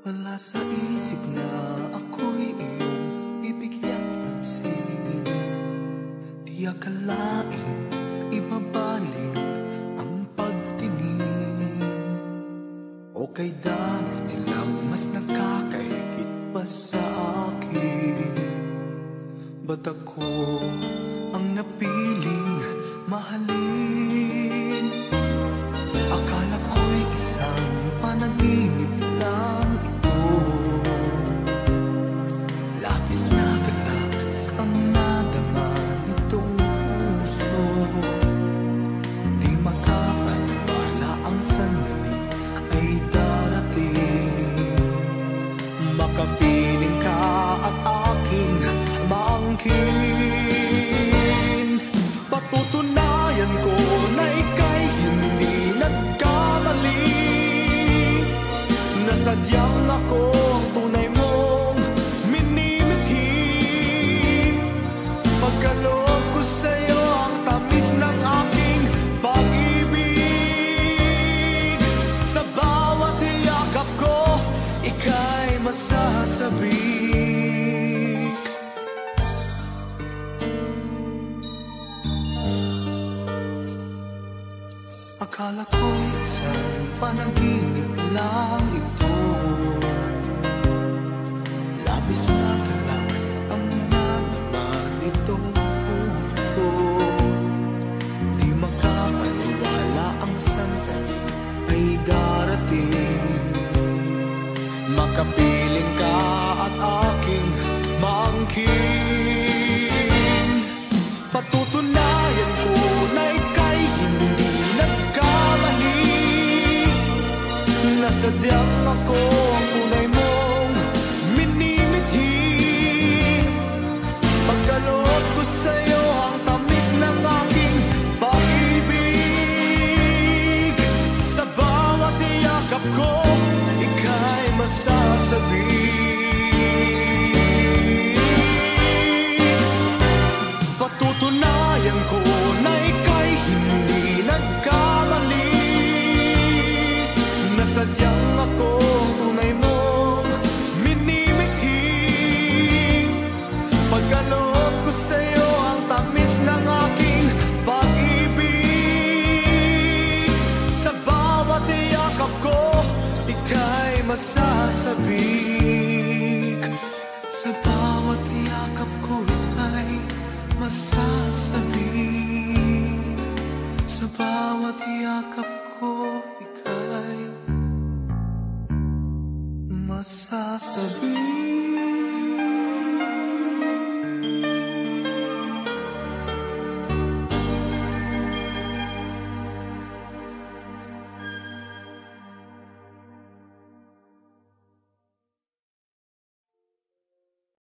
Wala sa isip na ako'y iyong bibigyang pansin. Di akalain ibabaling ang pagtingin, o kay dami nilang mas nakakaigit pa sa akin. Ba't ako ang napiling mahalin? Akala ko'y isang panaginip lang ito. Labis na galak ang nadama nitong puso. Di makapaniwala ang sandali ay darating. Makapiling ka at aking maangkin. Patutunayan ko na ika'y hindi nagkamali, na sadyang ako ang tunay mong minimithi. Pagkaloob ko sa'yo ang tamis ng aking pag-ibig. Sa bawat yakap ko, ika'y masasabik. Akala ko'y isang panaginip lang ito. Labis na galak ang nadama nitong puso. Di makapaniwala ang sandali ay darating. Makapiling ka at aking maangkin. Patutunayan ko na ika'y hindi nagkamali, na sadyang ako ang tunay mong minimithi. Pagkaloob ko sa'yo ang tamis ng aking pag-ibig. Sa bawat yakap ko, ika'y masasabik. Patutunayan ko na ika'y hindi nagkamali, na sadyang ako ang tunay mong minimithi. Pagkaloob ko sa'yo ang tamis ng aking pag-ibig. Sa bawat yakap ko, ika'y masasabik. Sa bawat yakap ko, ika'y masasabik. Sa bawat yakap ko, ika'y masasabik.